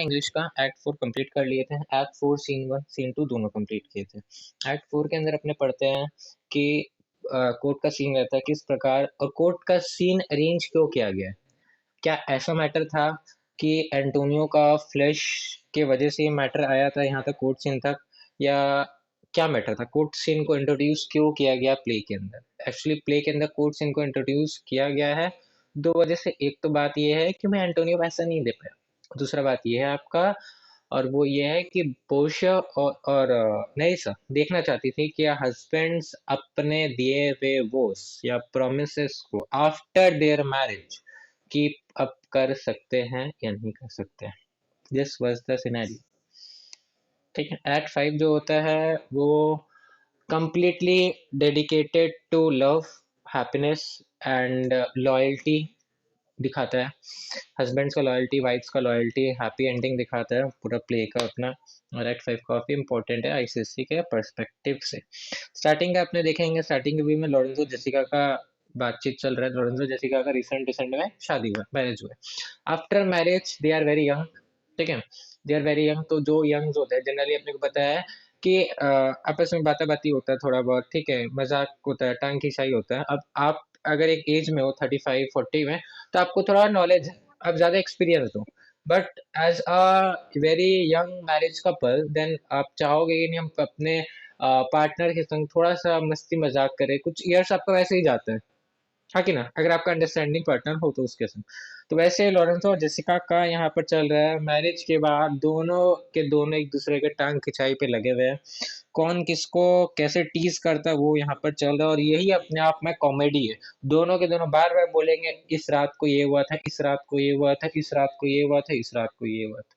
English का act 4 complete कर लिए थे। एक्ट 4 सीन 1 सीन 2 दोनों कंप्लीट किए थे। एक्ट 4 के अंदर अपने पढ़ते हैं कि कोर्ट का सीन रहता है किस प्रकार, और कोर्ट का सीन अरेंज क्यों किया गया है। क्या ऐसा मैटर था कि एंटोनियो का फ्लैश के वजह से ये मैटर आया था यहाँ तक कोर्ट सीन तक, या क्या मैटर था, कोर्ट सीन को इंट्रोड्यूस क्यों किया गया प्ले के अंदर। एक्चुअली प्ले के अंदर कोर्ट सीन को इंट्रोड्यूस किया गया है दो वजह से। एक तो बात ये है कि मैं एंटोनियो पैसा नहीं दे पाया, दूसरा बात ये है आपका, और वो ये है कि पोर्शिया और नैसा देखना चाहती थी कि हस्बैंड्स अपने दिए हुए वोस या प्रोमिसेस को after their marriage keep up कर सकते हैं या नहीं कर सकते हैं। This was the scenario. ठीक है, एक्ट 5 जो होता है वो completely dedicated to love, happiness and loyalty दिखाता है। हस्बैंड्स का लॉयल्टी, वाइफ्स का लॉयल्टी, हैप्पी एंडिंग दिखाता है पूरा प्ले का अपना। और एक्ट 5 काफी इंपॉर्टेंट है आईसीसी के पर्सपेक्टिव से। स्टार्टिंग का अपने देखेंगे, स्टार्टिंग के व्यू में लॉरेंजो जेसिका का बातचीत चल रहा है। लॉरेंजो जेसिका का रिसेंट में शादी हुआ, मैरिज हुआ। After marriage they are very young. ठीक है, दे आर वेरी यंग। तो जो यंग होते हैं जनरली अपने को पता है कि आपस में बाता बाती होता है थोड़ा बहुत, ठीक है, मजाक होता है, टांग खिंचाई होता है। अब आप अगर एक एज में हो 35-40 में, तो आपको थोड़ा नॉलेज है, आप ज्यादा एक्सपीरियंस हो। But as a very young marriage couple then आप चाहोगे कि नहीं हम अपने पार्टनर के संग थोड़ा सा मस्ती मजाक करें, कुछ ईयर्स आपका वैसे ही जाता है। हाँ कि ना, अगर आपका अंडरस्टैंडिंग पार्टनर हो तो उसके संग। तो वैसे लॉरेंसो और जेसिका का यहाँ पर चल रहा है। मैरिज के बाद दोनों के दोनों एक दूसरे के टांग खिंचाई पे लगे हुए हैं, कौन किसको कैसे टीज करता है वो यहाँ पर चल रहा है। और यही अपने आप में कॉमेडी है। दोनों के दोनों बार बार बोलेंगे इस रात को ये हुआ था, इस रात को ये हुआ था, इस रात को ये हुआ था, इस रात को ये हुआ था।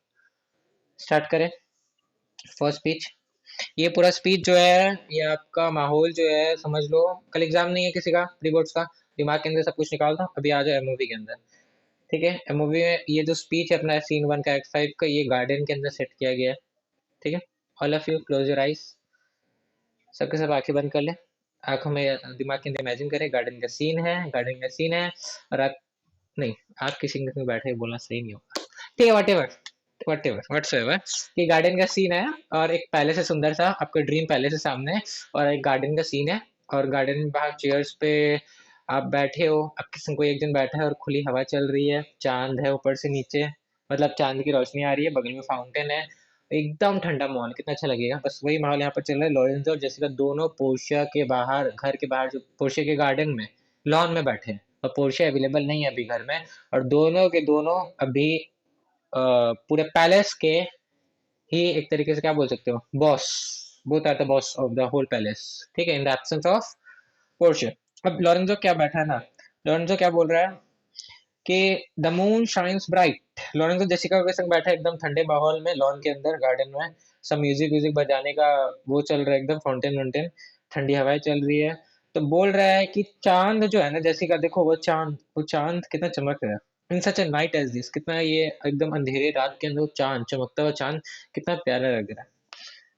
स्टार्ट करें फर्स्ट स्पीच। ये पूरा स्पीच जो है, ये आपका माहौल जो है, समझ लो कल एग्जाम नहीं है किसी का प्री बोर्ड्स का, दिमाग के अंदर सब कुछ निकाल दो, अभी आ जाओ एमओवी के अंदर। ठीक है, एमओवी में ये जो स्पीच है अपना सीन 1 का एक्ट 5 का, ये गार्डन के अंदर सेट किया गया है। ठीक है, all of you close your eyes, सबके सब आंखें बंद कर ले। आंखों में दिमाग के अंदर इमेजिन करें गार्डन का सीन है, गार्डन का सीन है, और आप नहीं, आप किसी में बैठे बोलना सही नहीं होगा। ठीक है, व्हाटएवर ये गार्डन का सीन है, और एक पैलेस है सुंदर सा, आपका ड्रीम पैलेस है सामने, और एक गार्डन का सीन है। और गार्डन में बाहर चेयर्स पे आप बैठे हो, आपके संग कोई एक जन बैठा है, और खुली हवा चल रही है, चांद है ऊपर से नीचे, मतलब चांद की रोशनी आ रही है, बगल में फाउंटेन है, एकदम ठंडा माहौल, कितना अच्छा लगेगा। बस वही माहौल यहाँ पर चल रहा है। लॉरेंस और जेसिका दोनों पोर्शिया के बाहर, घर के बाहर, जो पोर्शिया के गार्डन में लॉन में बैठे हैं, और पोर्शिया अवेलेबल नहीं है अभी घर में, और दोनों के दोनों अभी पूरे पैलेस के ही एक तरीके से क्या बोल सकते हो, boss, both are the boss of the whole palace. ठीक है, in the absence of Portia. अब लॉरेंजो क्या बैठा है ना, लॉरेंजो क्या बोल रहा है कि the moon shines bright. Lorenzo Jessica के संग बैठा है एकदम ठंडे माहौल में, लॉन के अंदर गार्डन में, सब म्यूजिक व्यूजिक बजाने का वो चल रहा है, एकदम फाउंटेन वाउंटेन, ठंडी हवाएं चल रही है। तो बोल रहा है कि चांद जो है ना जेसिका, देखो वो चांद कितना चमक रहा है in such A night as this, कितना ये एकदम अंधेरे रात के अंदर वो चांद चमकता हुआ चांद कितना प्यारा लग रहा है।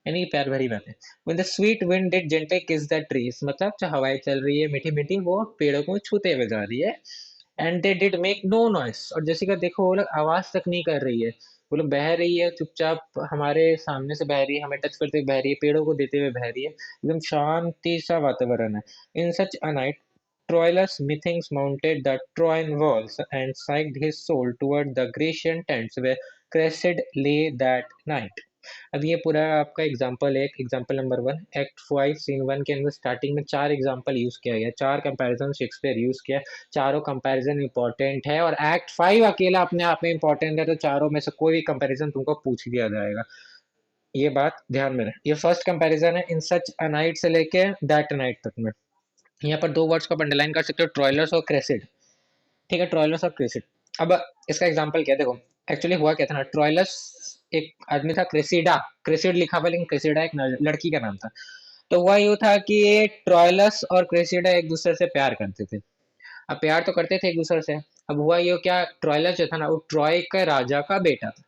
यानी कि प्यार भरी बात है। When the sweet wind did gently kiss the trees, मतलब जो हवाएं चल रही है मीठी मीठी, वो पेड़ों को छूते हुए जा रही है। And they did make no noise, और जैसे कि देखो वो लोग आवाज तक नहीं कर रही है, वो लोग बह रही है चुपचाप, हमारे सामने से बह रही है, हमें टच करते हुए बह रही है, पेड़ों को देते हुए बह रही है, एकदम शांति सा वातावरण है। In such a night Troilus methinks mounted the Trojan walls and signed his soul toward the Grecian tents where Cressid lay that night. अब ये पूरा आपका एग्जाम्पल है, एग्जाम्पल नंबर 1 एक्ट 5 सीन 1 के अंदर स्टार्टिंग में 4 एग्जाम्पल यूज किया गया, 4 कंपैरिजन शेक्सपियर यूज किया, चारों कंपैरिजन इंपॉर्टेंट है, और एक्ट 5 अकेला अपने आप में इंपॉर्टेंट है, तो चारों में से कोई भी कंपैरिजन तुमको पूछ लिया जाएगा, ये बात ध्यान में रहे। ये फर्स्ट कंपैरिजन है इन सच अ नाइट से लेके दैट नाइट तक में। यहाँ पर दो वर्ड्स को आप अंडरलाइन कर सकते हो, ट्रॉयलर्स और क्रेसिड। ठीक है, ट्रॉयलस और क्रेसिड। अब इसका एग्जांपल क्या है, देखो एक्चुअली हुआ क्या था ना, ट्रॉयलस एक आदमी था, क्रेसिडा, क्रेसिड लिखा हुआ लेकिन क्रेसिडा एक लड़की का नाम था। तो हुआ यूँ था कि ट्रॉयलस और क्रेसिडा एक दूसरे से प्यार करते थे। अब प्यार तो करते थे एक दूसरे से। अब हुआ ये क्या, ट्रॉयलस जो था ना वो ट्रॉय का राजा का बेटा था।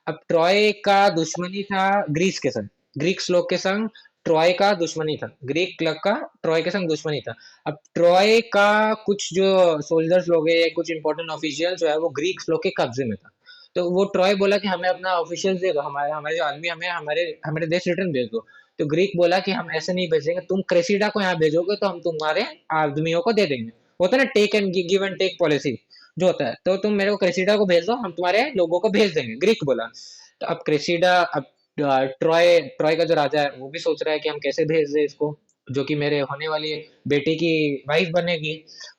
अब ट्रॉय का दुश्मनी था ग्रीस के संग, ग्रीक्स लोग के संग ट्रॉय का दुश्मनी था, ग्रीक क्लब का ट्रॉय के संग दुश्मनी था। अब ट्रॉय का कुछ जो सोल्जर्स लोग हैं, कुछ इंपॉर्टेंट ऑफिशियल जो है वो ग्रीक्स लोग के कब्जे में था। तो वो ट्रॉय बोला कि हमें अपना ऑफिशियल दे दो, हमारे हमारे जो आदमी हमें हमारे हमारे देश रिटर्न भेज दो। तो ग्रीक बोला कि हम ऐसे नहीं भेजेंगे, तुम क्रेसिडा को यहाँ भेजोगे तो हम तुम्हारे आदमियों को दे देंगे। होता है ना take and give and take policy जो होता है, तो तुम मेरे को क्रेसिडा को भेज दो, हम तुम्हारे लोगों को भेज देंगे, ग्रीक बोला। तो अब क्रेसिडा, अब ट्रॉय ट्रॉय का जो राजा है वो भी सोच रहा है कि हम कैसे भेज दें इसको, जो कि मेरे होने वाली बेटी की वाइफ बनेगी।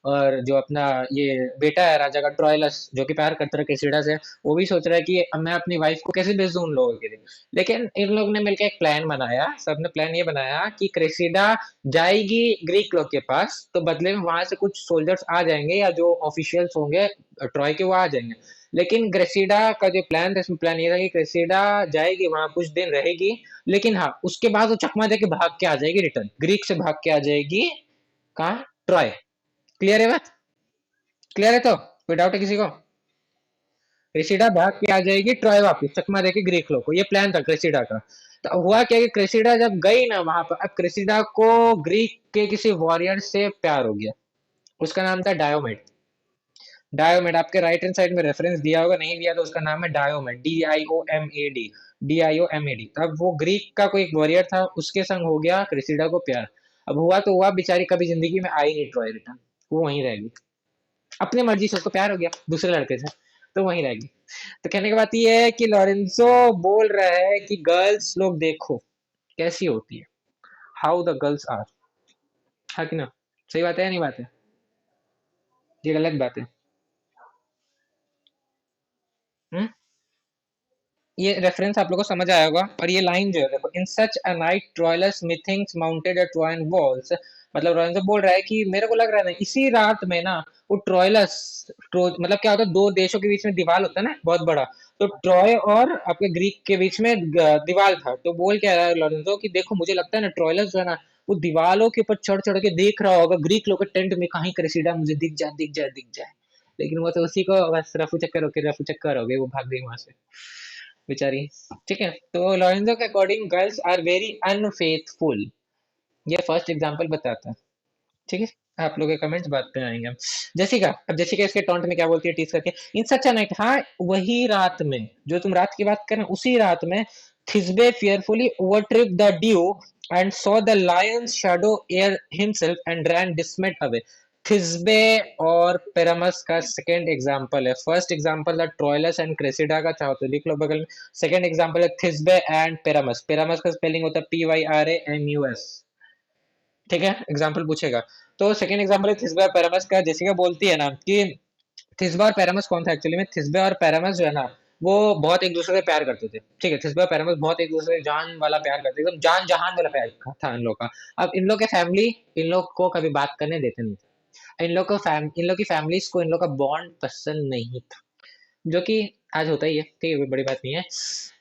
और जो अपना ये बेटा है राजा का, ट्रॉयलस, जो कि प्यार करता है क्रेसिडा से, वो भी सोच रहा है कि अब मैं अपनी वाइफ को कैसे भेज दूं उन लोगों के लिए। लेकिन इन लोगों ने मिलकर एक प्लान बनाया, सबने प्लान ये बनाया कि क्रेसिडा जाएगी ग्रीक लोग के पास, तो बदले में वहां से कुछ सोल्जर्स आ जाएंगे या जो ऑफिशियल्स होंगे ट्रॉय के वो आ जाएंगे। लेकिन क्रेसिडा का जो प्लान था, इसमें प्लान ये था कि क्रेसिडा जाएगी वहां, कुछ दिन रहेगी, लेकिन हाँ उसके बाद वो चकमा दे के भाग के आ जाएगी, रिटर्न ग्रीक से भाग के आ जाएगी। कहाँ? ट्रॉय। क्लियर है बात? क्लियर है? तो कोई डाउट है किसी को? क्रेसिडा भाग के आ जाएगी ट्रॉय वापस, चकमा देके ग्रीक लोग को, ये प्लान था क्रेसिडा का। तो अब हुआ क्या कि क्रेसिडा जब गई ना वहां पर, अब क्रेसिडा को ग्रीक के किसी वॉरियर से प्यार हो गया। उसका नाम था डायोमेड। डायोमेड, आपके राइट हैंड साइड में रेफरेंस दिया होगा, नहीं दिया तो उसका नाम है डायोमेड, DIOMAD। DIOMAD। अब वो ग्रीक का कोई एक वॉरियर था, उसके संग हो गया क्रेसिडा को प्यार। अब हुआ तो हुआ, बेचारी कभी जिंदगी में आई नहीं ट्रॉय रिटर्न, वो वहीं रहेगी। अपनी मर्जी से उसको प्यार हो गया दूसरे लड़के से, तो वहीं रहेगी। तो कहने की बात ये है कि लॉरेंसो बोल रहा है कि गर्ल्स लोग देखो कैसी होती है, हाउ द गर्ल्स आर। हाँ कि ना? सही बात है या नहीं बात है? ये गलत बात है। हम्म? ये रेफरेंस आप लोगों को समझ आया होगा। और ये लाइन जो है देखो, in such a night Troilus methinks mounted a Trojan walls, मतलब रॉयन बोल रहा है कि मेरे को लग रहा है ना इसी रात में ना वो ट्रॉयलस, मतलब क्या होता है, दो देशों के बीच में दीवार होता है ना बहुत बड़ा, तो ट्रॉय और आपके ग्रीक के बीच में दीवार था। तो बोल क्या रहा है लॉरेंजो कि देखो मुझे लगता है ना ट्रॉयलस जो है ना वो दीवारों के ऊपर चढ़ चढ़ के देख रहा होगा ग्रीक लोग के टेंट में, कहीं क्रेसिडा मुझे दिख जाए दिख जाए दिख जाए। लेकिन वो तो उसी को बस रफू चक्कर होके रफू चक्कर हो गए, वो भाग गई वहां से बेचारी। ठीक है, तो लॉरेंजो के according girls are very unfaithful, ये फर्स्ट एग्जांपल बताता है। ठीक है, आप लोग के कमेंट्स बात पे आएंगे हम। जेसिका, अब जेसिका इसके टॉन्ट में क्या बोलती है टीज करके, इन सच अ नाइट, हाँ वही रात में, जो तुम रात की बात कर रहे हो उसी रात में, थिस्बे fearfully overtripped the dew and saw the lion's shadow air himself and ran dismayed away। थिस्बे और पेरामस का सेकेंड एग्जांपल है। फर्स्ट एग्जांपल था ट्रोइलस एंड क्रेसिडा का, चाहो तो लिख लो बगल में। सेकेंड एग्जांपल है थिस्बे एंड पेरामस। पेरामस का स्पेलिंग होता है PYRAMUS। ठीक है, एग्जाम्पल पूछेगा। तो सेकंड एग्जाम्पल है थिस्बे और पैरामस का। जैसे बोलती है ना कि थिस्बा और पैरामस कौन था एक्चुअली में, थिस्बे और पैरामस जो है ना वो बहुत एक दूसरे से प्यार करते थे। ठीक है, थिस्बे और पैरामस बहुत एक दूसरे से जान वाला प्यार करते थे, एकदम जान जहान वाला प्यार था इन लोग का। अब इन लोग के फैमिली इन लोग को कभी बात करने देते नहीं थे। इन लोग की फैमिलीज को इन लोग का बॉन्ड पसंद नहीं था, जो कि आज होता ही है, ठीक है, कोई बड़ी बात नहीं है।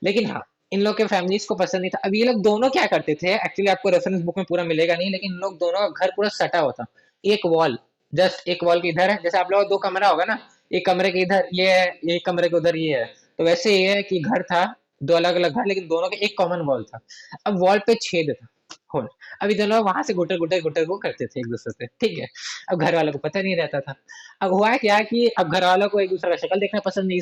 लेकिन हाँ, इन लोग के फैमिलीज को पसंद नहीं था। अब ये लोग दोनों क्या करते थे, एक्चुअली आपको रेफरेंस बुक में पूरा मिलेगा नहीं, लेकिन इन लोग दोनों का घर पूरा सटा हुआ था। एक वॉल, जस्ट एक वॉल के इधर है, जैसे आप लोग दो कमरा होगा ना, एक कमरे के इधर ये है, एक कमरे के उधर ये है, तो वैसे ये है कि घर था, दो अलग अलग घर, लेकिन दोनों के एक कॉमन वॉल था। अब वॉल पे छेद था, होल। अभी दोनों वहां से गुटर गुटर गुटर वो करते थे एक दूसरे से, ठीक है। अब घर वालों को पता नहीं रहता था। अब हुआ है क्या कि अब घर वालों को एक दूसरे का शक्ल देखना पसंद नहीं,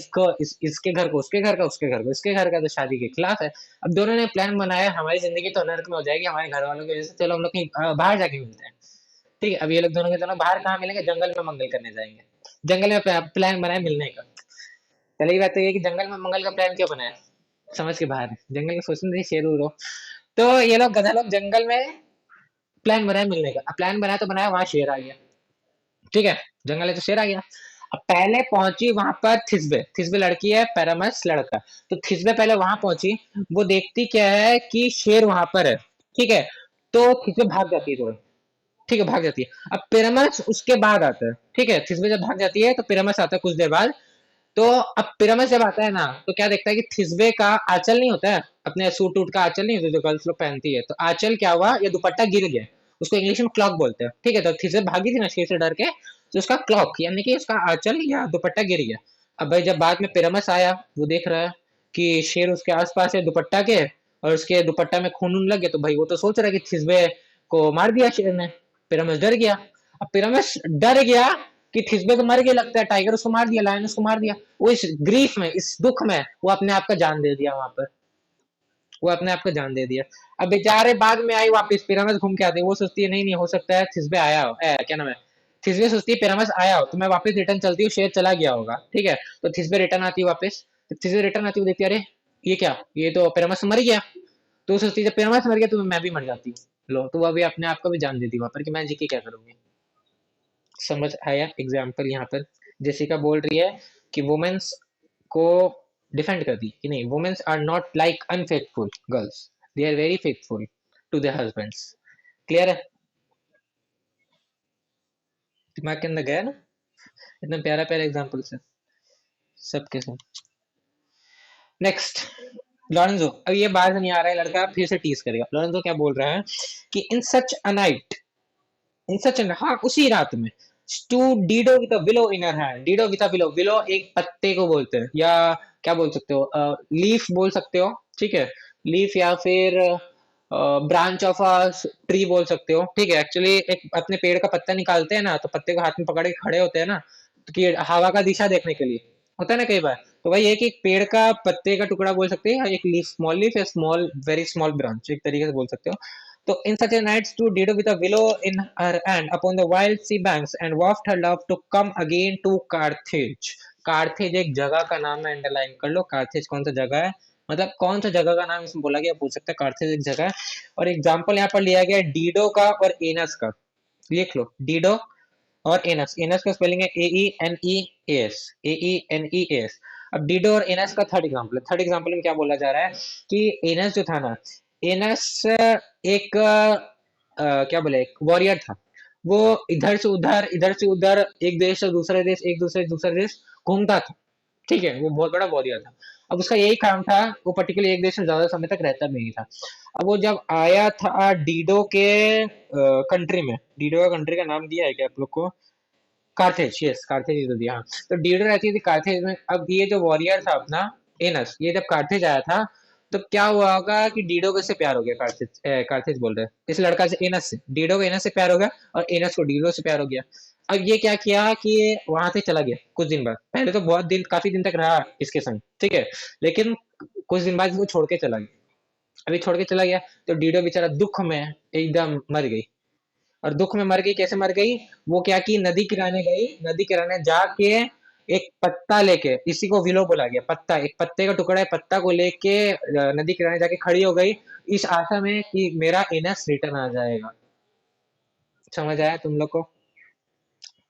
इसके घर को उसके घर का, उसके घर को इसके घर का, तो शादी के खिलाफ है। अब दोनों ने प्लान बनाया हमारी जिंदगी तो नर्क में हो जाएगी हमारे घर वालों की वजह से, चलो हम लोग कहीं बाहर जाके मिलते हैं। ठीक है, अब ये लोग दोनों के दोनों बाहर कहाँ मिलेंगे, जंगल में मंगल करने जाएंगे। जंगल में प्लान बनाया मिलने का। पहली बात तो ये कि जंगल में मंगल का प्लान क्यों बनाया, समझ के बाहर है। जंगल में सोचने नहीं, शेर उर हो। तो ये लोग गधा लोग जंगल में प्लान बनाया मिलने का। अब प्लान बनाया तो बनाया, वहां शेर आ गया। ठीक है, जंगल है तो शेर आ गया। अब पहले पहुंची वहां पर थिस्बे, थिस्बे लड़की है, पैरामस लड़का। तो थिस्बे पहले वहां पहुंची, वो देखती क्या है कि शेर वहां पर है। ठीक है, तो थिस्बे भाग जाती है तुरंत। ठीक है, भाग जाती है। अब पिरामस उसके बाद आता है। ठीक है, थिस्बे जब भाग जाती है तो पिरामस आता है कुछ देर बाद। तो अब पिरामिड जब आता है ना तो क्या देखता है कि थिस्बे का आंचल नहीं होता है, अपने सूट उट का आंचल नहीं होता जो गर्ल्स लोग पहनती है, तो आंचल क्या हुआ, ये दुपट्टा गिर गया। उसको इंग्लिश में क्लॉक बोलते हैं। ठीक है, तो थिस्बे भागी थी ना शेर से डर के, तो उसका क्लॉक यानी कि उसका आंचल या दुपट्टा गिर गया। अब भाई जब बाद में पिरामस आया, वो देख रहा है कि शेर उसके आसपास है दुपट्टा के, और उसके दुपट्टा में खून लग गया, तो भाई वो तो सोच रहा है कि थिस्बे को मार दिया शेर ने। पिरामस डर गया। अब पिरामस डर गया, कि थिस्बे तो मर गया, लगता है टाइगर उसको मार दिया, लायन उसको मार दिया, वो इस ग्रीफ में, इस दुख में वो अपने आप का जान दे दिया वहां पर, वो अपने आप को जान दे दिया। अब बेचारे बाद में आई वापस, पिरामिड घूम के आते, वो सोचती है नहीं नहीं हो सकता है थिस्बे आया हो, क्या नाम है, थिस्बे सोचती है पिरामिड आया हो तो मैं वापस रिटर्न चलती हूँ, शेर चला गया होगा, ठीक है, तो थिस्बे रिटर्न आती है वापस, तो थिस्बे रिटर्न आती है, देखती है अरे ये क्या, ये तो पिरामिड मर गया, तो सोचती है जब पिरामिड मर गया तो मैं भी मर जाती हूँ, लो तो वो अभी अपने आप को भी जान देती वहां पर कि मैं जी के क्या करूंगी। समझ आया एग्जाम्पल यहाँ पर, जेसिका बोल रही है कि वुमेन्स को डिफेंड कर दी कि नहीं, womens are not like unfaithful girls, they are very faithful to their husbands. Clear है, दिमाग के अंदर गया ना, इतना प्यारा प्यारा एग्जाम्पल से सबके साथ। नेक्स्ट, लॉरेंजो, अब ये बात नहीं आ रहा है, लड़का फिर से टीज करेगा, लॉरेंजो क्या बोल रहा है कि इन such a night, in such an, हाँ उसी रात में, to Dido with a willow in her hand, Dido with a willow, willow एक पत्ते को बोलते हैं, या क्या बोल सकते हो, लीफ बोल सकते हो, ठीक है, लीफ या फिर ब्रांच ऑफ अ ट्री बोल सकते हो, ठीक है, एक्चुअली एक अपने पेड़ का पत्ता निकालते हैं ना, तो पत्ते को हाथ में पकड़ के खड़े होते हैं ना, तो कि हवा का दिशा देखने के लिए, होता है ना कई बार, तो वही है कि एक पेड़ का पत्ते का टुकड़ा बोल सकते हैं, एक लीफ या स्मॉल वेरी स्मॉल ब्रांच, एक तरीके से बोल सकते हो। So in such a night stood Dido with a willow in her hand upon the wild sea banks and wafted her love to come again to Carthage. Carthage एक जगह का नाम है, अंडरलाइन कर लो, Carthage कौन सा जगह है, मतलब कौन सा जगह का नाम इसमें बोला गया, पूछ सकते हैं, Carthage एक जगह है, और एग्जाम्पल यहाँ पर लिया गया डीडो का और एनस का, लिख लो डीडो और एनस, एनस का स्पेलिंग है AENEAS, AENEAS। अब डीडो और एनस का थर्ड एग्जांपल है, थर्ड एग्जांपल में क्या बोला जा रहा है कि एनस जो था ना, एनस एक क्या बोले, एक वॉरियर था, वो इधर से उधर, एक देश से दूसरे देश, एक दूसरे से दूसरे देश घूमता था, ठीक है, वो बहुत बड़ा वॉरियर था। अब उसका यही काम था, वो पर्टिकुलर एक देश में ज्यादा समय तक रहता भी नहीं था। अब वो जब आया था डीडो के कंट्री में, डीडो का कंट्री का नाम दिया है क्या आप लोग को, कार्थेज, यस कार्थेज ही तो दिया, हाँ, तो डीडो रहती थी कार्थेज में। अब ये जो वॉरियर था अपना एनस, ये जब कार्थेज आया था तो क्या हुआ होगा कि डीडो को इससे प्यार हो गया, कार्थेज बोल रहे हैं, इस लड़का से, एनस से, डीडो को एनस से प्यार हो गया और एनस को डीडो से प्यार हो गया। अब ये क्या किया कि वहां से चला गया कुछ दिन बाद, पहले तो बहुत दिन, काफी दिन तक रहा इसके संग, ठीक है, लेकिन कुछ दिन बाद वो छोड़ के चला गया। अभी छोड़ के चला गया तो डीडो बेचारा दुख में एकदम मर गई, और दुख में मर गई, कैसे मर गई, वो क्या की, नदी किराने गई, नदी किराने जाके एक पत्ता लेके, इसी को विलो बोला गया, पत्ता, एक पत्ते का टुकड़ा है, पत्ता को लेके नदी किराने जाके खड़ी हो गई, इस आशा में कि मेरा इनस रिटर्न आ जाएगा। समझ आया तुम लोग को,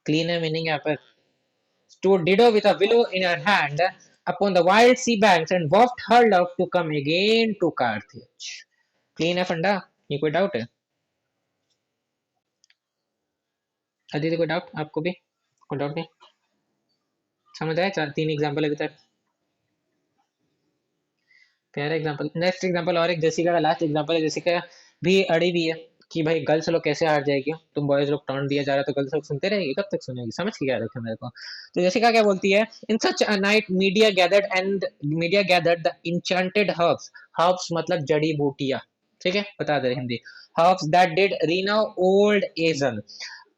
क्लीन है मीनिंग यहाँ पर, stood Dido with a willow in her hand upon the wild sea banks and wafted her love to come again to Carthage. Clean है फंडा, ये कोई डाउट है, अदिति कोई डाउट आपको भी, कोई डाउट नहीं, समझ आया, चार तीन एग्जांपल अभी तक, प्यारा एग्जांपल। नेक्स्ट एग्जांपल और एक जेसिका का लास्ट एग्जांपल है, जेसिका भी अड़ी भी है कि भाई गर्ल्स लोग कैसे हार जाएगी, तुम बॉयज लोग टर्न दिया जा रहा है तो गर्ल्स लोग सुनते रहेगी, कब तक सुनेगी, समझ के क्या रखा मेरे को। तो जेसिका क्या बोलती है, in such a night Medea gathered the enchanted herbs, herbs मतलब जड़ी बूटियां, ठीक है, बता दे Hindi, herbs that did renew old Aeson.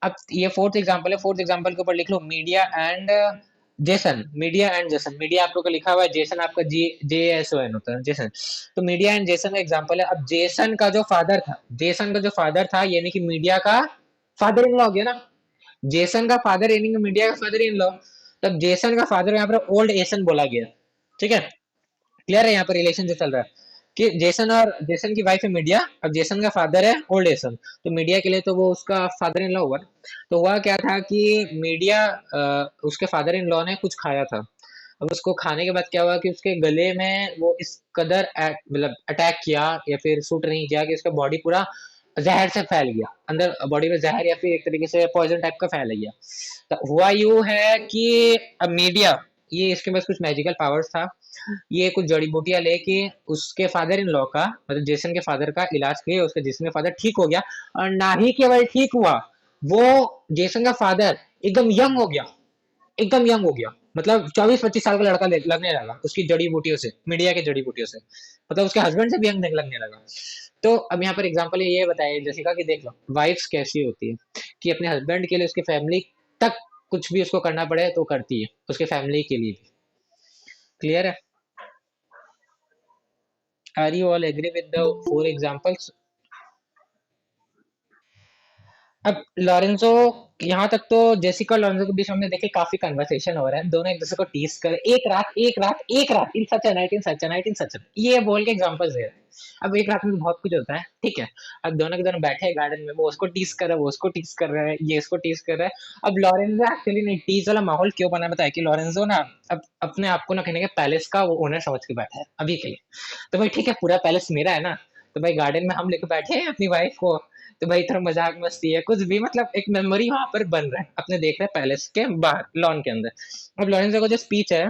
अब ये फोर्थ एग्जांपल है, फोर्थ एग्जांपल के ऊपर लिख लो Medea and Jason, Medea and Jason, Medea आप लोग को लिखा हुआ है, जेसन आपका JSON होता है, जेसन, तो मीडिया एंड जेसन का एग्जांपल है। अब जेसन का जो फादर था, जेसन का जो फादर था यानी कि मीडिया का फादर इन लॉ हो गया ना, जेसन का फादर यानी कि मीडिया का फादर इन लॉ, तब जेसन का फादर यहाँ पर ओल्ड एसन बोला गया, ठीक है, क्लियर है, यहाँ पर रिलेशन जो चल रहा है कि जेसन और जेसन की वाइफ है मीडिया, अब जेसन का फादर है ओल्ड एसन, तो मीडिया के लिए तो वो उसका फादर इन लॉ हुआ। तो हुआ क्या था कि मीडिया उसके फादर इन लॉ ने कुछ खाया था, अब उसको खाने के बाद क्या हुआ कि उसके गले में वो इस कदर मतलब अटैक किया या फिर सूट नहीं किया कि उसका बॉडी पूरा जहर से फैल गया, अंदर बॉडी में जहर या फिर एक तरीके से पॉइजन टाइप का फैल गया। तो हुआ यूं है कि अब मीडिया, ये इसके पास कुछ मैजिकल पावर्स था, ये कुछ जड़ी बूटियां लेके उसके फादर इन लॉ का, मतलब जेसन के फादर का इलाज किए, उसका जेसन का फादर ठीक हो गया, और ना ही केवल ठीक हुआ, वो जेसन का फादर एकदम यंग हो गया, एकदम यंग हो गया, मतलब 24-25 साल का लड़का लगने लगा उसकी जड़ी बूटियों से, मीडिया की जड़ी बूटियों से, मतलब उसके हस्बैंड से भी यंग लगने लगा। तो अब यहाँ पर एग्जांपल ये बताया जैसिका कि देख लो वाइफ्स कैसी होती है कि अपने हस्बैंड के लिए उसकी फैमिली तक कुछ भी उसको करना पड़े तो करती है, उसके फैमिली के लिए भी। क्लियर है? Are you all agree with the four examples? अब लॉरेंजो, यहाँ तक तो जेसिका और लॉरेंजो के बीच हमने देखे काफी कन्वर्सेशन हो रहा है, दोनों एक दूसरे को टीज कर, एक रात एक रात एक रात, इन सच night in such night in सच, ये बोल के एग्जांपल्स दे रहे हैं। अब एक रात में तो बहुत कुछ होता है, ठीक है। अब दोनों के दोनों बैठे हैं गार्डन में, वो उसको टीज कर रहा है, वो उसको टीज कर रहा है, ये इसको टीज कर रहा है। अब लॉरेंजो एक्चुअली नहीं, टीज वाला माहौल क्यों बना बताया कि लॉरेंजो ना अब अपने आप को ना कहने के पैलेस का वो ओनर समझ के बैठा है अभी के लिए। तो भाई ठीक है, पूरा पैलेस मेरा है ना, तो भाई गार्डन में हम लेके बैठे हैं अपनी वाइफ को, तो भाई थोड़ा मजाक मस्ती है कुछ भी, मतलब एक मेमोरी वहां पर बन रहा है, अपने देख रहे हैं पैलेस के बाहर लॉन के अंदर। अब लॉरेंजो का जो स्पीच है,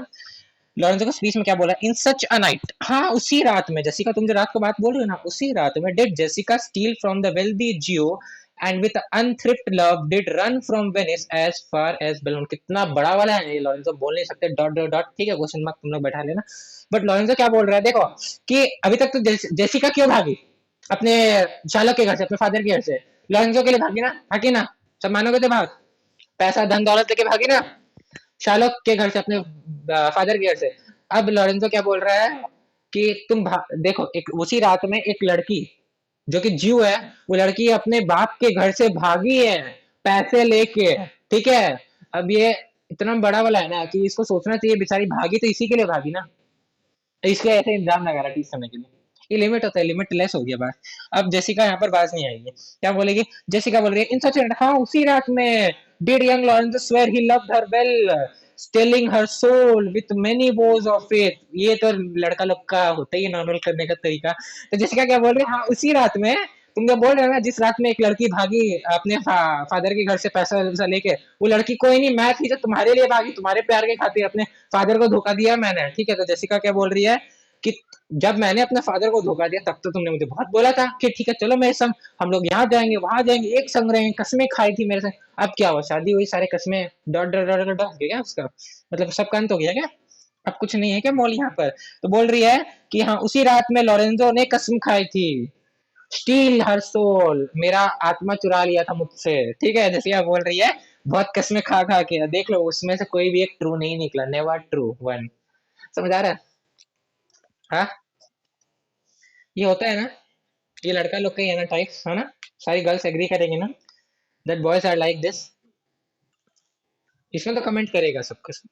लॉरेंजो का स्पीच में क्या बोला, इन सच अ नाइट, हाँ उसी रात में, जेसिका तुम जो रात को बात बोल रहे हो ना, उसी रात में did Jessica steal from the wealthy Jew and with unthrift love did run from Venice as far as Belmont. कितना बड़ा वाला है ये, लॉरेंजो बोल नहीं सकते, डॉट डॉट डॉट, ठीक है, क्वेश्चन मार्क तुम लोग बैठा लेना। बट लॉरेंजो क्या बोल रहा है देखो, कि अभी तक तो जेसिका क्यों भागी अपने चालक के घर से, अपने फादर के घर से, लॉरेंजो के लिए भागी ना, भागी ना, सब मानोगे तो भाग, पैसा धन दौलत लेके भागी ना, शार्लोक के घर से, अपने फादर के घर से। अब लॉरेंजो क्या बोल रहा है कि देखो, एक उसी रात में एक लड़की जो कि जीव है, वो लड़की अपने बाप के घर से भागी है पैसे लेके, ठीक है। अब ये इतना बड़ा वाला है ना कि इसको सोचना चाहिए, बेचारी भागी तो इसी के लिए भागी ना, इसलिए ऐसे इल्जाम लगा रहा टीच करने के लिए। ये लिमिट होता है, लिमिट लेस हो गया बात। अब जेसिका यहाँ पर बाज नहीं आएगी, क्या बोलेगी, जेसिका बोल रही है इन सच, हाँ उसी रात में did young Lorenzo swear he loved her well, stealing her soul with many vows of faith. ये तो लड़का लोग का होता ही है नॉर्मल करने का तरीका। तो जेसिका क्या बोल रही है, हाँ उसी रात में, तुम जो बोल रहे हो ना, जिस रात में एक लड़की भागी अपने फादर के घर से पैसा वैसा लेके, वो लड़की कोई नहीं, मैं थी जो तुम्हारे लिए भागी, तुम्हारे प्यार के खातिर अपने फादर को धोखा दिया मैंने, ठीक है। तो जेसिका क्या बोल रही है कि जब मैंने अपने फादर को धोखा दिया तब तो तुमने मुझे बहुत बोला था कि ठीक है चलो मेरे संग, हम लोग यहाँ जाएंगे वहां जाएंगे, एक संग रहेंगे, कसमें खाई थी मेरे संग। अब क्या हुआ, शादी हुई, सारे कसमें डॉट डॉट डॉट डॉट हो गया उसका, मतलब सब का अंत हो गया क्या? अब कुछ नहीं है क्या मोल यहाँ पर? तो बोल रही है कि हाँ उसी रात में लोरेंजो ने कसम खाई थी, स्टील हर सोल, मेरा आत्मा चुरा लिया था मुझसे, ठीक है। जैसे आप बोल रही है बहुत कसमें खा खा के, देख लो उसमें से कोई भी एक ट्रू नहीं निकला, नेवर ट्रू वन। समझ आ रहा है? हाँ, ये होता है ना, ये लड़का लोग का ही है ना टाइप्स, है ना, सारी गर्ल्स एग्री करेंगे ना, that boys are like this. इसमें तो कमेंट करेगा सबका सब।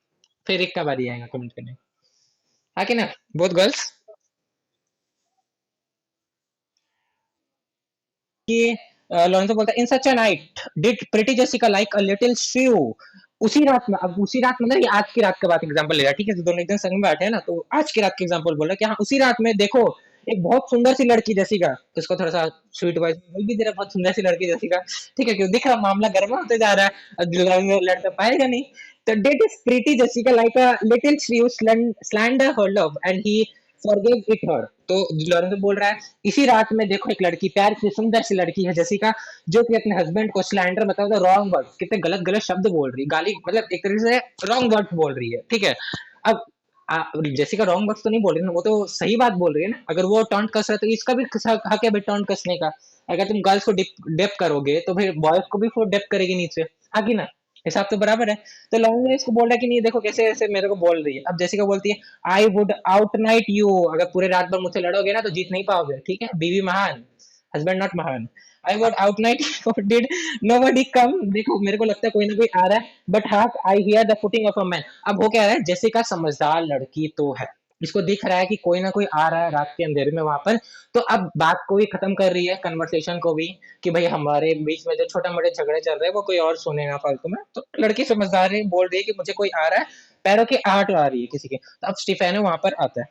फिर एक का बारी आएगा कमेंट करने, हाँ कि ना, बोथ गर्ल्स। कि लोरेंजो बोलता है in such a night did pretty Jessica like a little shrew. उसी रात में, अब उसी रात मतलब ये आज की रात के बाद एग्जांपल ले रहा है, ठीक है, तो दोनों एकदम संग में बैठे हैं ना, तो आज की रात के एग्जांपल बोल रहा है कि हाँ उसी रात में देखो एक बहुत सुंदर सी लड़की जेसिका, उसको थोड़ा सा स्वीट वॉइस बोल भी दे रहा है, बहुत सुंदर सी लड़की जेसिका, ठीक है, क्यों दिख रहा मामला गर्मा होते जा रहा है, अब लोरेंजो लड़का पाएगा नहीं। तो did is pretty Jessica like a little shrew slander her love and he forgive it her. तो लोरेंजो बोल रहा है इसी रात में देखो एक लड़की, प्यार की सुंदर सी लड़की है जेसिका, जो कि अपने हस्बैंड को स्लैंडर, मतलब रॉन्ग वर्ड, कितने गलत गलत शब्द बोल रही है, गाली, मतलब एक तरीके से रॉन्ग वर्ड बोल रही है, ठीक है। अब जेसिका रॉन्ग वर्ड तो नहीं बोल रही ना, वो तो सही बात बोल रही है ना, अगर वो टॉन्ट कस रहा है तो इसका भी हक है भाई टॉन्ट कसने का। अगर तुम गर्ल्स को डेप करोगे तो फिर बॉयज को भी फिर डेप करेगी नीचे, हाँ ना, हिसाब तो बराबर है। तो लॉन्ग इसको बोल रहा है कि नहीं देखो कैसे ऐसे मेरे को बोल रही है। अब जेसिका बोलती है आई वुड आउट नाइट यू, अगर पूरे रात भर मुझसे लड़ोगे ना तो जीत नहीं पाओगे, ठीक है, बीवी महान, हस्बैंड नॉट महान। I would outnight did nobody come, देखो मेरे को लगता है कोई ना कोई आ रहा है, बट हाँ I hear the footing of a man. अब वो क्या है, जेसिका समझदार लड़की तो है, इसको दिख रहा है कि कोई ना कोई आ रहा है रात के अंधेरे में वहां पर, तो अब बात को भी खत्म कर रही है, कन्वर्सेशन को भी, कि भाई हमारे बीच में जो छोटे मोटे झगड़े चल रहे हैं वो कोई और सुने ना फालतू में। तो लड़की समझदार है, बोल रही है कि मुझे कोई आ रहा है, पैरों की आहट आ रही है किसी के। तो अब स्टीफेनो वहां पर आता है,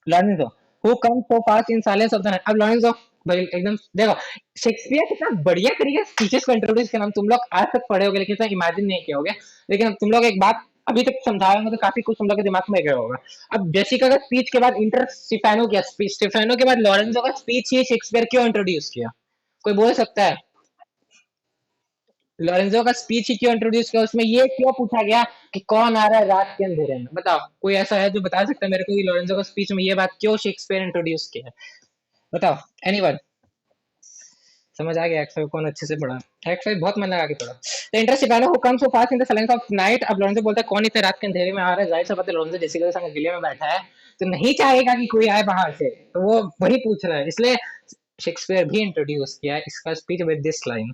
Lorenzo who come so fast in silence of the night. अब लॉरेंजो भाई एकदम देखो, शेक्सपियर कितना बढ़िया तरीके से स्पीचेस को इंट्रोड्यूस करना, तुम लोग आज तक पढ़े होगे लेकिन इतना इमेजिन नहीं किया होगे, लेकिन अब तुम लोग एक बात अभी तक समझाया होगा तो काफी कुछ तुम लोग के दिमाग में गया होगा। अब जेसिका का स्पीच के बाद इंटर स्टीफेनो किया स्पीच, स्टीफेनो के बाद लॉरेंजो का स्पीच ही शेक्सपियर क्यों इंट्रोड्यूस किया, कोई बोल सकता है? लॉरेंजो का स्पीच ही क्यों इंट्रोड्यूस किया, उसमें ये क्यों पूछा गया कि कौन आ रहा है रात के अंधेरे में, बताओ कोई ऐसा है जो बता सकता है मेरे को कि लॉरेंजो का स्पीच में ये बात क्यों शेक्सपियर इंट्रोड्यूस किया है? बताओ, एनीवन? समझ आ गया एक्स फाइव कौन अच्छे से पढ़ा। एक्स फाइव बहुत मन लगा के पढ़ा। तो interest इवानो who comes so fast in the silence of night. अब लोरेंजो बोलता है कौन इतने रात के अंधेरे में आ रहा है, जाहिर सा बात है लोरेंजो जेसिका के संग गिले में बैठा है तो नहीं चाहेगा कि कोई आए बाहर से, तो वो वही पूछ रहा है। इसलिए शेक्सपियर भी इंट्रोड्यूस किया है इसका स्पीच विद दिस लाइन।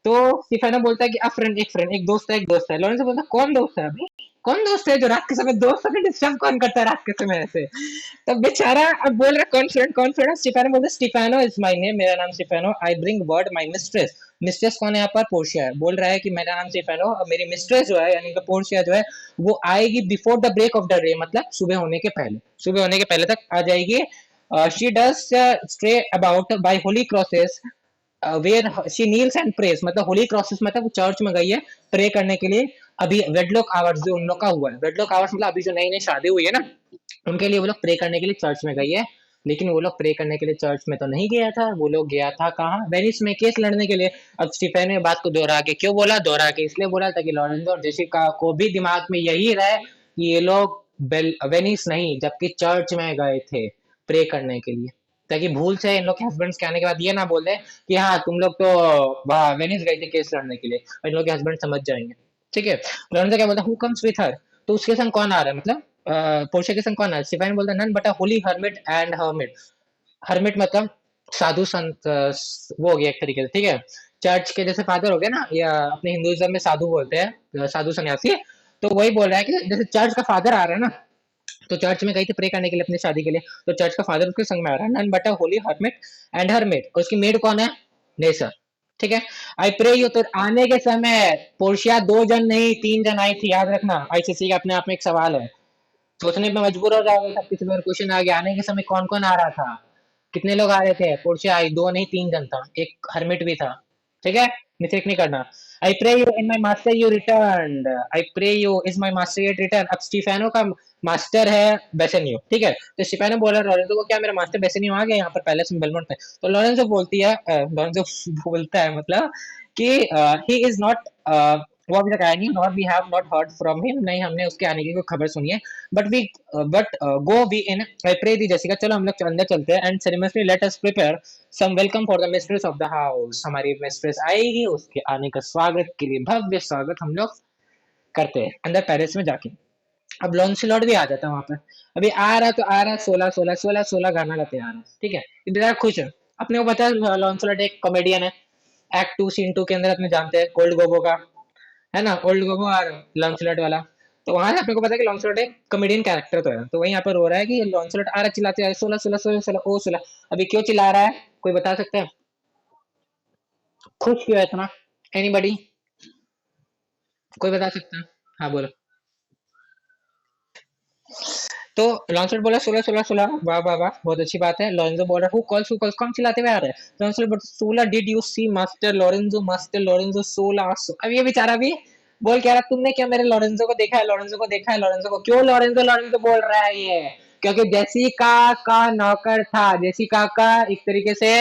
तो स्टीफेनो बोलता है कि एक फ्रेंड, एक दोस्त है, एक दोस्त है। लॉरेंजो बोलता है कौन दोस्त है अभी, कौन दोस्त है जो रात के समय दोस्त को डिस्टर्ब कौन करता है रात के समय ऐसे। तब बेचारा अब बोल रहा कॉन्फिडेंट कॉन्फिडेंट। स्टीफेनो बोलता है स्टीफेनो इज माय नेम, मेरा नाम Stefano. I bring word my mistress. Mistress कौन है यहाँ पर, पोर्शिया है। बोल रहा है कि मेरा नाम स्टीफेनो और मेरी मिस्ट्रेस जो है यानी कि पोर्शिया जो है वो आएगी before the break of the day, मतलब सुबह होने के पहले, सुबह होने के पहले तक आ जाएगी। She does stray about by holy crosses where she kneels and prays, मतलब होली क्रॉसेस मतलब वो चर्च में गई है प्रे करने के लिए। अभी वेडलॉक आवर्स जो उन लोग का हुआ है, वेडलॉक आवर्स मतलब अभी जो नई नई शादी हुई है ना उनके लिए वो लोग प्रे करने के लिए चर्च में गई है। लेकिन वो लोग प्रे करने के लिए चर्च में तो नहीं गया था, वो लोग गया था कहाँ, वेनिस में केस लड़ने के लिए। अब स्टीफेन ने बात को दोहरा के क्यों बोला, दोहरा के इसलिए बोला ताकि लॉरेंजो और जेसिका को भी दिमाग में यही रहे कि ये लोग वेनिस नहीं जबकि चर्च में गए थे प्रे करने के लिए, ताकि भूल से इन लोग के हस्बैंड्स के आने के बाद ये ना बोल दे कि हाँ तुम लोग तो वहाँ वेनिस गए थे केस लड़ने के लिए, और इन लोग के हस्बैंड समझ जाएंगे। ठीक है। लॉरेंजो क्या बोलता है हु कम्स विथ हर, तो उसके संग कौन आ रहा है, मतलब पोर्शिया के संग कौन आ रहा है। स्टीफेन बोलता है none but a holy hermit and hermit. Hermit मतलब साधु संत, वो हो गया एक तरीके से, ठीक है। चर्च के जैसे फादर हो गए ना, या अपने हिंदुइज्म में साधु बोलते हैं, साधु सन्यासी। तो वही बोल रहा है कि जैसे चर्च का फादर आ रहा है ना, तो चर्च में गई थी प्रे करने के लिए अपनी शादी के लिए, तो चर्च का फादर उसके संग में आ रहा है। None but a holy hermit and her maid, और उसकी मेड कौन है, नेसर। ठीक है। आई प्रे यू, तो आने के समय पोर्शिया 2 जन नहीं 3 जन आई थी, याद रखना। आईसीसी का अपने आप में एक सवाल है, सोचने पे मजबूर हो जाओगे सब किसी बार क्वेश्चन आ गया। आने के समय कौन कौन आ रहा था, कितने लोग आ रहे थे, पोर्शिया आई 2 नहीं 3 जन था, एक हर्मिट भी था। ठीक है, मिस्टेक नहीं करना। I pray you in my master you return, I pray you is my master yet return. अब स्टीफेनो का मास्टर है बेसेनियो, ठीक है। तो स्टीफेनो बोला लॉरेंजो को क्या मेरा मास्टर बेसेनियो आ गया यहाँ पर पैलेस में बेलमोंट में। तो लॉरेंजो बोलती है लॉरेंजो बोलता है मतलब कि ही इज नॉट, वो अभी तक आया नहीं, not we have not heard from him, नहीं हमने उसके आने की कोई खबर सुनी है। But we but go we in, I pray thee Jessica, चलो हम लोग अंदर चलते हैं। And ceremony let us prepare some welcome for the mistress of the house, हमारी मिस्ट्रेस आएगी उसके आने का स्वागत के लिए भव्य स्वागत हम लोग करते हैं अंदर पैलेस में जाके। अब लॉन्सलॉट भी आ जाता है वहां पर। अभी आ रहा तो आ रहा 16 गाना गाते आ रहा है, ठीक है। इधर खुश है, अपने को पता है लॉन्सलॉट एक कॉमेडियन है। एक्ट 2 सीन 2 के अंदर अपने जानते हैं ओल्ड गोगो का, है ना, ओल्ड गोगो और लॉन्सलॉट वाला। तो वहां से अपने को पता है कि लॉन्सलॉट एक कॉमेडियन कैरेक्टर तो है, तो वही यहाँ पर रो रहा है कि लॉन्सलॉट आ रहा चिल्लाते आ 16 ओ 16। अभी क्यों चिल्ला रहा है, कोई बता सकता है, खुश क्यों है इतना, एनीबडी, कोई बता सकता है। हाँ बोलो। तो लॉन्सलेट बोला 16 वाह वाह वाह बहुत अच्छी बात है। लॉरेंजो बोल रहा है हु कॉल्स कौन चिल्लाते हुए आ रहा है। लॉन्सलेट बोल 16 did you see master Lorenzo 16। अब ये बेचारा भी बोल कह रहा तुमने क्या मेरे लॉरेंजो को देखा है, लॉरेंजो को देखा है, लॉरेंजो को क्यों लॉरेंजो लॉरेंजो बोल रहा है ये, क्योंकि जेसिका का नौकर था, जेसिका का एक तरीके से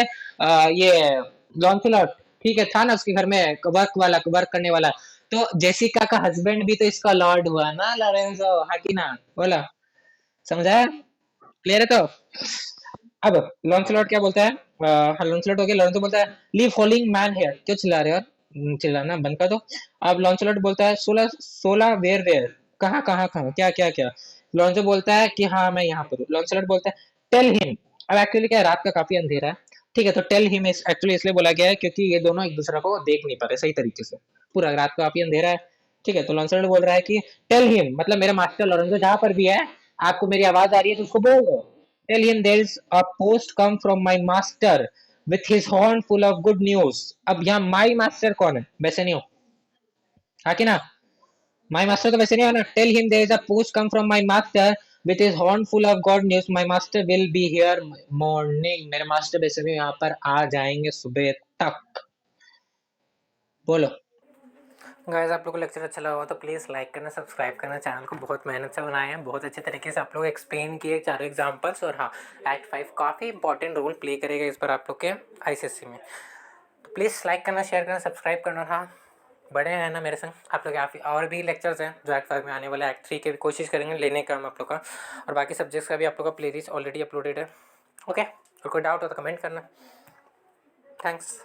ये लॉन्सलेट, ठीक है, था ना उसके घर में वर्क वाला, वर्क करने वाला। तो जेसिका का हस्बैंड भी तो इसका लॉर्ड हुआ ना लॉरेंजो, हाँ कि ना, बोला, समझा, क्लियर है। तो अब लॉन्सलॉट क्या बोलता है, लॉन्सलॉट हो गया, लॉरेंजो बोलता है लीव फॉलिंग मैन हियर, क्यों चिल्ला रहे हो यार, चिल्लाना बंद कर दो। अब लॉन्सलॉट बोलता है 16 वेयर वेयर, कहाँ कहाँ कहाँ क्या क्या क्या। लॉन्जो बोलता है कि हाँ मैं यहाँ पर हूँ। लॉन्सलॉट बोलता है टेल हिम। अब एक्चुअली क्या है, रात का काफी अंधेरा है, ठीक है। तो टेल हिम एक्चुअली इसलिए बोला गया है क्योंकि ये दोनों एक दूसरे को देख नहीं पा रहे सही तरीके से, पूरा रात का काफी अंधेरा है, ठीक है। तो लॉन्सलॉट बोल रहा है कि टेल हिम, मतलब मेरा मास्टर लॉरेंजो जहां पर भी है, आपको मेरी आवाज आ रही है तो उसको बोल दो। Tell him there's a post come from my master with his horn full of good news। अब यहाँ my master कौन है, वैसे नहीं हो, हाँ कि ना, my master तो वैसे नहीं हो ना। Tell him there is a post come from my master with his horn full of God news, my master will be here morning, मेरे मास्टर वैसे भी यहाँ पर आ जाएंगे सुबह तक, बोलो। गाइस आप लोग को लेक्चर अच्छा लगा हो तो प्लीज़ लाइक करना, सब्सक्राइब करना। चैनल को बहुत मेहनत से बनाए हैं, बहुत अच्छे तरीके से आप लोग एक्सप्लेन किए चारों एग्जांपल्स। और हाँ, एक्ट 5 काफ़ी इंपॉर्टेंट रोल प्ले करेगा इस बार आप लोग के आईसीएससी में। तो प्लीज़ लाइक करना, शेयर करना, सब्सक्राइब करना। और हाँ, बड़े हैं ना मेरे संग आप लोग, काफ़ी और भी लेक्चर्स हैं जो एक्ट 5 में आने वाले। एक्ट 3 के भी कोशिश करेंगे लेने का हम आप लोग का, और बाकी सब्जेक्ट्स का भी आप लोग का प्ले लिस्ट ऑलरेडी अपलोडेड है। ओके, और कोई डाउट हो तो कमेंट करना। थैंक्स।